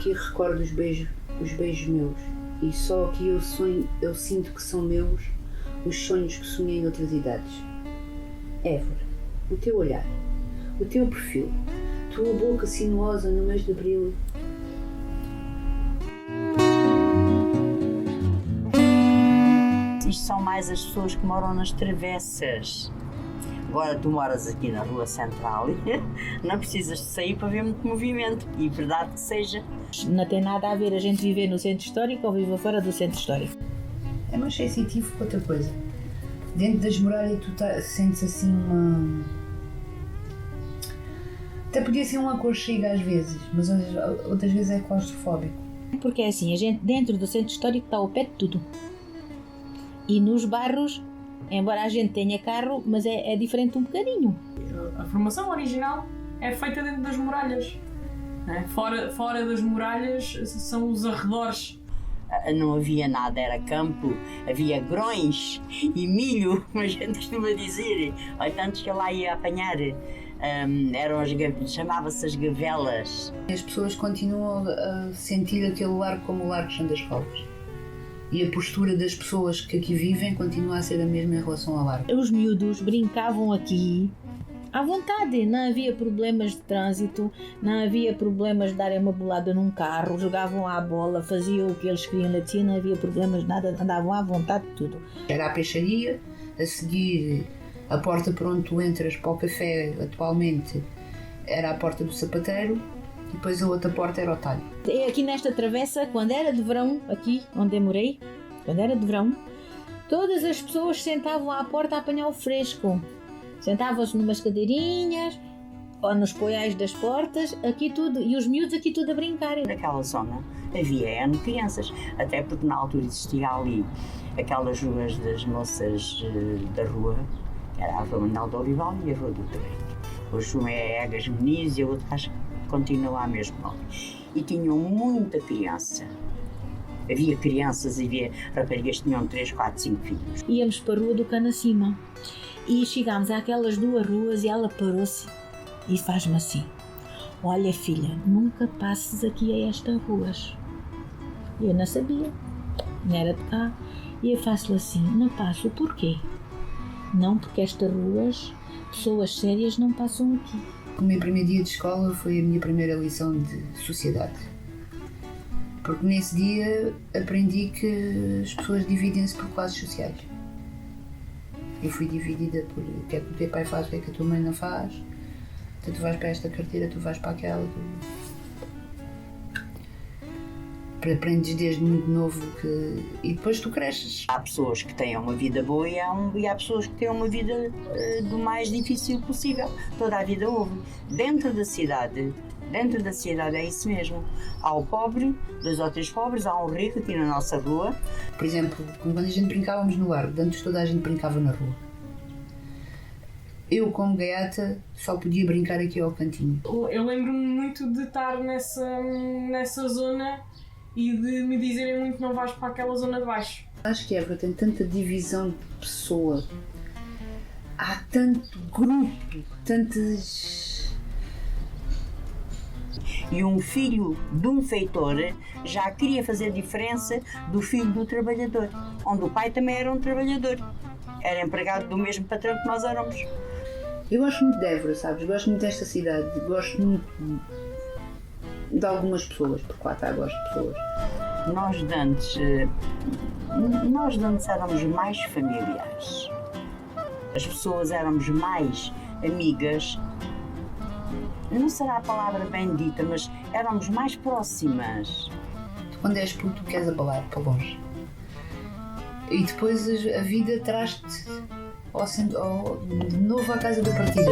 aqui recordo os beijos meus. E só aqui eu sinto que são meus os sonhos que sonhei noutras idades. Évora, o teu olhar, o teu perfil, tua boca sinuosa no mês de abril. Isto são mais as pessoas que moram nas travessas. Agora tu moras aqui na Rua Central e não precisas de sair para ver muito movimento, e verdade que seja. Não tem nada a ver a gente viver no centro histórico ou viver fora do centro histórico. É mais sensitivo que outra coisa. Dentro das muralhas tu sentes assim uma... Até podia ser um aconchego às vezes, mas outras vezes é claustrofóbico. Porque é assim, a gente dentro do centro histórico está ao pé de tudo. E nos bairros, embora a gente tenha carro, mas é diferente um bocadinho. A formação original é feita dentro das muralhas. Fora das muralhas são os arredores. Não havia nada, era campo, havia grões e milho, como a gente costuma dizer. Ou tantos que eu lá ia apanhar. Chamava-se as gavelas. As pessoas continuam a sentir aquele largo como o Largo São das Rolas. E a postura das pessoas que aqui vivem continua a ser a mesma em relação ao largo. Os miúdos brincavam aqui à vontade, não havia problemas de trânsito, não havia problemas de darem uma bolada num carro, jogavam à bola, faziam o que eles queriam na piscina, não havia problemas de nada, andavam à vontade de tudo. Era a peixaria, a seguir a porta por onde tu entras para o café atualmente era a porta do sapateiro e depois a outra porta era o talho. Aqui nesta travessa, quando era de verão, aqui onde eu morei, quando era de verão, todas as pessoas sentavam à porta a apanhar o fresco. Sentavam-se numas cadeirinhas ou nos poiais das portas, aqui tudo, e os miúdos aqui tudo a brincarem. Naquela zona havia N crianças, até porque na altura existia ali aquelas ruas das moças da rua, que era a Rua Manuel de Olival e a Rua do Torrento. Hoje uma é Egas Meniz e a outra acho que continua a mesmo nome. E tinham muita criança. Havia crianças e havia raparigas que tinham 3, 4, 5 filhos. Íamos para a Rua do Cano Acima e chegámos àquelas duas ruas e ela parou-se e faz-me assim: olha filha, nunca passes aqui a estas ruas. Eu não sabia, não era de cá, e eu faço-lhe assim: não passo, porquê? Não, porque estas ruas, pessoas sérias não passam aqui. O meu primeiro dia de escola foi a minha primeira lição de sociedade. Porque nesse dia aprendi que as pessoas dividem-se por classes sociais. Eu fui dividida por o que é que o teu pai faz, o que é que a tua mãe não faz. Então, tu vais para esta carteira, tu vais para aquela. Aprendes desde muito novo e depois tu cresces. Há pessoas que têm uma vida boa e há pessoas que têm uma vida do mais difícil possível. Toda a vida houve. Dentro da cidade é isso mesmo. Há o pobre, 2 ou 3 pobres, há um rico aqui na nossa rua. Por exemplo, quando a gente brincávamos no largo, antes toda a gente brincava na rua. Eu, como gaiata, só podia brincar aqui ao cantinho. Eu lembro-me muito de estar nessa zona e de me dizerem muito: não vais para aquela zona de baixo. Acho que Évora tem tanta divisão de pessoa, há tanto grupo, tantas... E um filho de um feitor já queria fazer diferença do filho do trabalhador, onde o pai também era um trabalhador, era empregado do mesmo patrão que nós éramos. Eu gosto muito de Évora, sabes? Gosto muito desta cidade, gosto muito de algumas pessoas, porque lá está, gosto de pessoas. Nós de antes éramos mais familiares. As pessoas éramos mais amigas. Não será a palavra bem dita, mas éramos mais próximas. Quando és puto, tu queres abalar para longe. E depois a vida traz-te de novo à casa da partida.